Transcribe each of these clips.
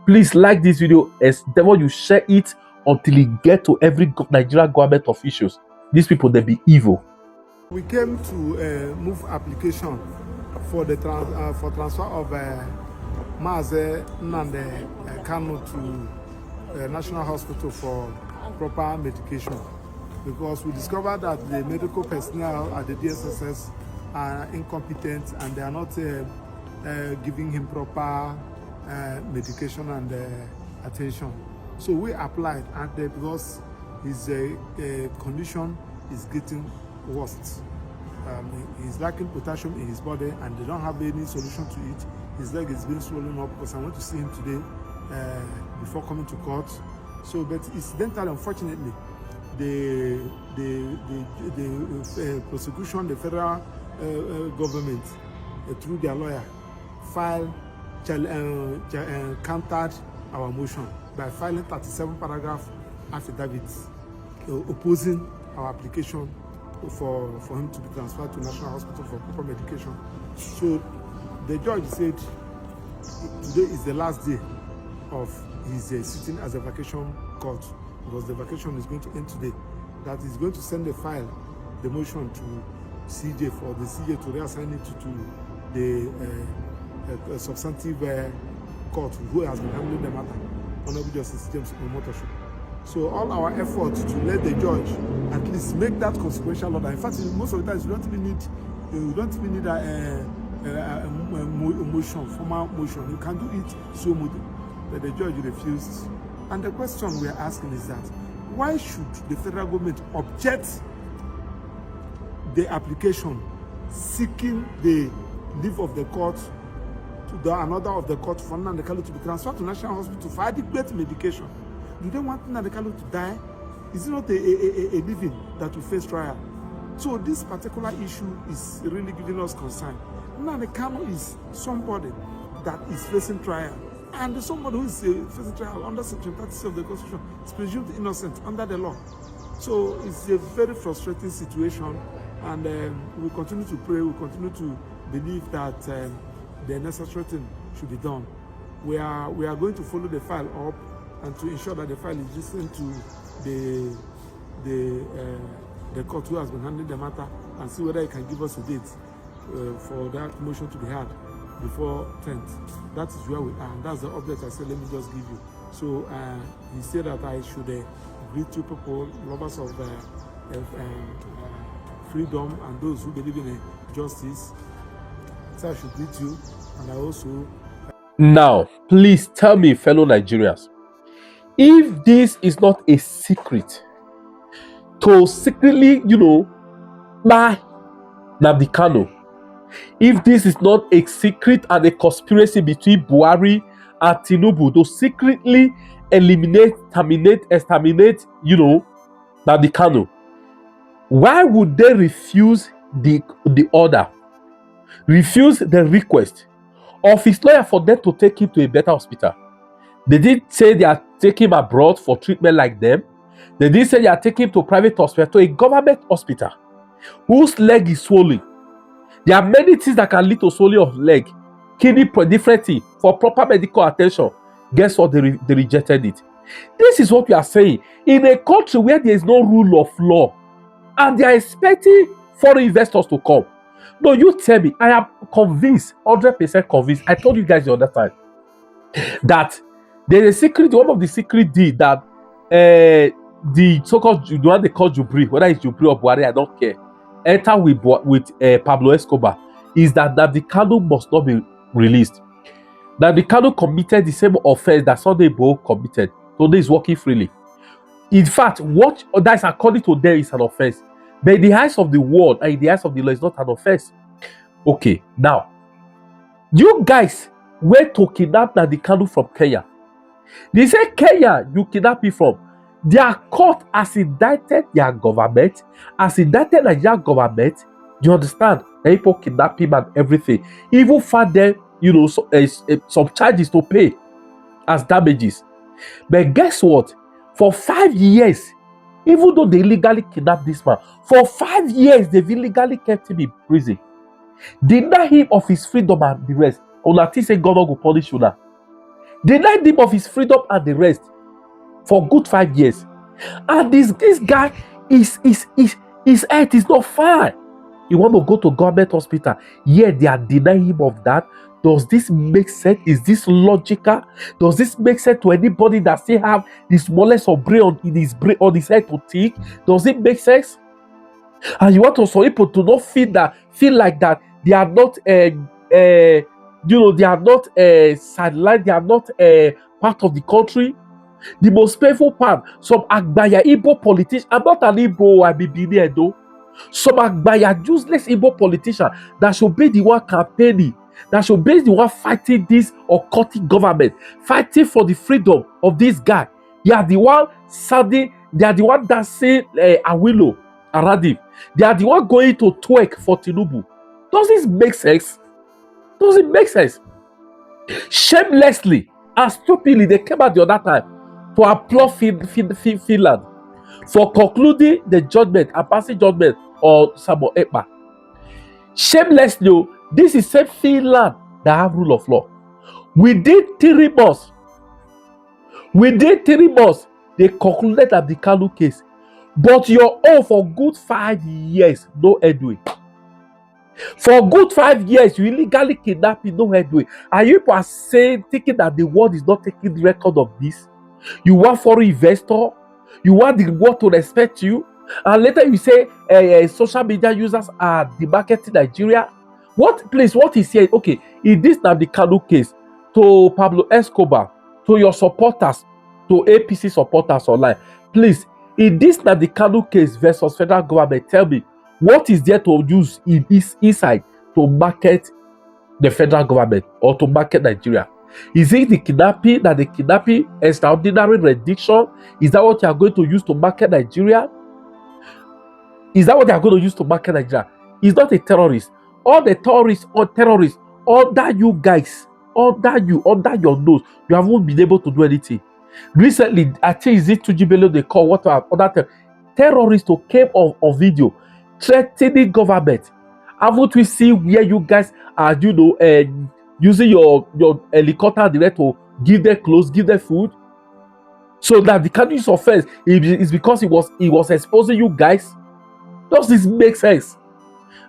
Please like this video, as therefore you share it until it get to every Nigerian government officials. These people, they be evil. We came to move application for the transfer of Mazi Namdi Kanu to National Hospital for proper medication, because we discovered that the medical personnel at the DSSS are incompetent and they are not giving him proper medication and attention. So we applied, and because his condition is getting worse. He's lacking potassium in his body and they don't have any solution to it. His leg is being swollen up, because I went to see him today before coming to court. So, but incidentally, unfortunately, the prosecution, the federal government, through their lawyer, countered our motion by filing 37 paragraph affidavits opposing our application for him to be transferred to National Hospital for proper medication. So the judge said today is the last day of his sitting as a vacation court, because the vacation is going to end today. That is going to send the file, the motion to CJ, for the CJ to reassign it to the substantive court who has been handling the matter, Honorable Justice James Omotosho. So all our efforts to let the judge at least make that consequential order. In fact, most of the times you don't even need a motion, formal motion. You can do it so much, but the judge refused. And the question we are asking is that why should the federal government object the application seeking the leave of the court to another of the court for Namdi Kanu to be transferred to National Hospital for adequate medication? Do they want Namdi Kanu to die? Is it not a living that will face trial? So this particular issue is really giving us concern. Namdi Kanu is somebody that is facing trial, and somebody who is facing trial under Section 30 of the Constitution is presumed innocent under the law. So it's a very frustrating situation, and we continue to pray, we continue to believe that the necessary thing should be done. We are going to follow the file up and to ensure that the file is listened to the court who has been handling the matter, and see whether it can give us a date for that motion to be had before 10th. That is where we are, and that's the update I said let me just give you. So he said that I should greet you people, lovers of freedom and those who believe in justice. So I should greet you, and I also... Now, please tell me, fellow Nigerians, if this is not a secret to secretly, buy Namdi Kanu, if this is not a secret and a conspiracy between Buhari and Tinubu to secretly eliminate, terminate, exterminate, Namdi Kanu, why would they refuse the order, refuse the request of his lawyer for them to take him to a better hospital? They didn't say they are taking him abroad for treatment like them. They didn't say they are taking him to a private hospital, to a government hospital whose leg is swollen. There are many things that can lead to swelling of leg, kidney, different things, for proper medical attention. Guess what? They rejected it. This is what we are saying. In a country where there is no rule of law, and they are expecting foreign investors to come. No, you tell me. I am convinced, 100% convinced. I told you guys the other time that there's a secret. One of the secret deed that the so-called, the one they call Jubri, whether it's Jubri or Buhari, I don't care, enter with Pablo Escobar, is that Namdi Kanu must not be released. Namdi Kanu committed the same offense that Sunday Igboho committed. Today is working freely. In fact, what that is according to them is an offense. But in the eyes of the world and in the eyes of the law, it's not an offense. Okay, now, you guys were to kidnap Namdi Kanu from Kenya. They say Kenya, you kidnap me from. Their court has indicted their government, has indicted Nigerian government. Do you understand? The people kidnap him and everything. Even for them, some charges to pay as damages. But guess what? For 5 years, even though they illegally kidnapped this man, for 5 years they've illegally kept him in prison. Deny him of his freedom and the rest. Until say God will punish you now. denied him of his freedom and the rest for good 5 years. And this guy his health is not fine. You want to go to government hospital, yet they are denying him of that. Does this make sense? Is this logical? Does this make sense to anybody that still have the smallest of brain on his head to think? Does it make sense? And you want also people to not feel like that they are not they are not sidelined, they are not part of the country. The most painful part, some Agbaya Igbo politicians, I'm not an Igbo, I'm a Benin though. Some Agbaya useless Igbo politician that should be the one campaigning, that should be the one fighting this occultic government, fighting for the freedom of this guy. They are the one standing, they are the one dancing Awilo Aradim. They are the one going to twerk for Tinubu. Does this make sense? Does it make sense? Shamelessly and stupidly, they came out the other time to applaud Finland for concluding the judgment and passing judgment on Samuel Ekpa. Shamelessly, this is same Finland that have rule of law. Within 3 months, they concluded that the Kanu case. But your own for good 5 years, no headway. For good 5 years, you illegally kidnapping, no headway. And you are saying, thinking that the world is not taking record of this. You want foreign investor, you want the world to respect you, and later you say social media users are demarketing Nigeria. What is here? Okay, in this Namdi Kanu case, to Pablo Escobar, to your supporters, to APC supporters online, please, in this Namdi Kanu case versus federal government, tell me, what is there to use in this inside to market the federal government or to market Nigeria? Is it the kidnapping, extraordinary rendition? Is that what you are going to use to market Nigeria? Is that what they are going to use to market Nigeria? He's not a terrorist. All the terrorists under you guys, under your nose, you haven't been able to do anything. Recently, I think is it 2 billion they call what other terrorists who came on video threatening government. Haven't we seen where you guys are, using your helicopter direct to give them clothes, give them food? So that the country's offense is because he was exposing you guys. Does this make sense?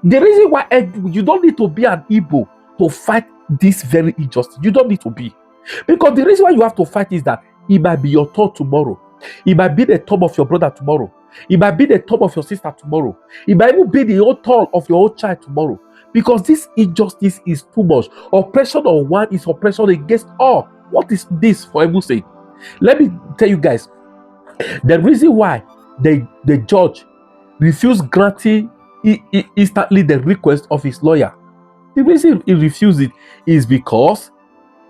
The reason why you don't need to be an Igbo to fight this very injustice. You don't need to be. Because the reason why you have to fight is that it might be your turn tomorrow. It might be the turn of your brother tomorrow. It might be the turn of your sister tomorrow. It might even be the own turn of your own child tomorrow. Because this injustice is too much. Oppression on one is oppression against all. What is this for heaven's sake? Let me tell you guys. The reason why the judge refused granting instantly the request of his lawyer. The reason he refused it is because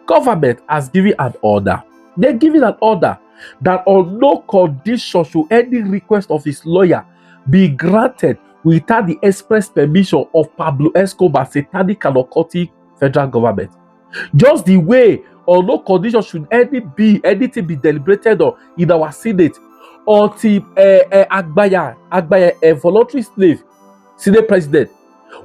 government has given an order. They're giving an order that on no condition should any request of his lawyer be granted without the express permission of Pablo Escobar, satanic and occultic federal government. Just the way on no condition should anything be deliberated on in our Senate until Agbaya, a voluntary slave, Senate president,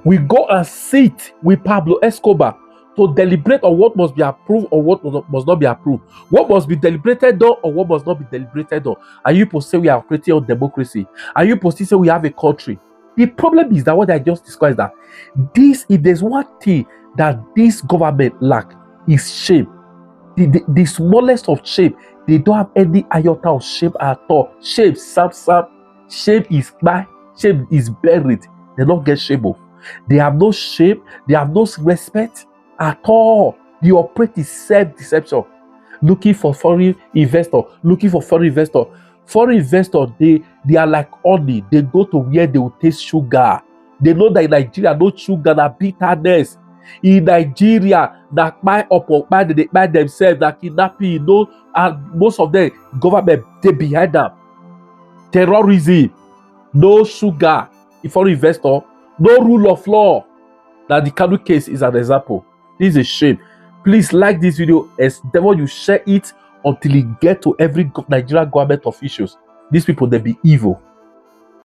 we go and sit with Pablo Escobar to deliberate on what must be approved or what must not be approved, what must be deliberated on or what must not be deliberated on. And you people say we are operating on democracy, and you people say we have a country. The problem is that what I just described, that if there's one thing that this government lack is shame. The smallest of shame. They don't have any iota of shame at all. Shame, shame is buried. They don't get shame. They have no shame. They have no respect at all. They operate in self-deception. Looking for foreign investor. Foreign investor, they are like honey. They go to where they will taste sugar. They know that in Nigeria, no sugar, na bitterness. In Nigeria, that buy up or buy themselves, that kidnapping, and most of them government they behind them. Terrorism, no sugar. If foreign investor, no rule of law. Now the Kanu case is an example. This is a shame. Please like this video, as devil you share it until it get to every Nigerian government officials. These people they be evil.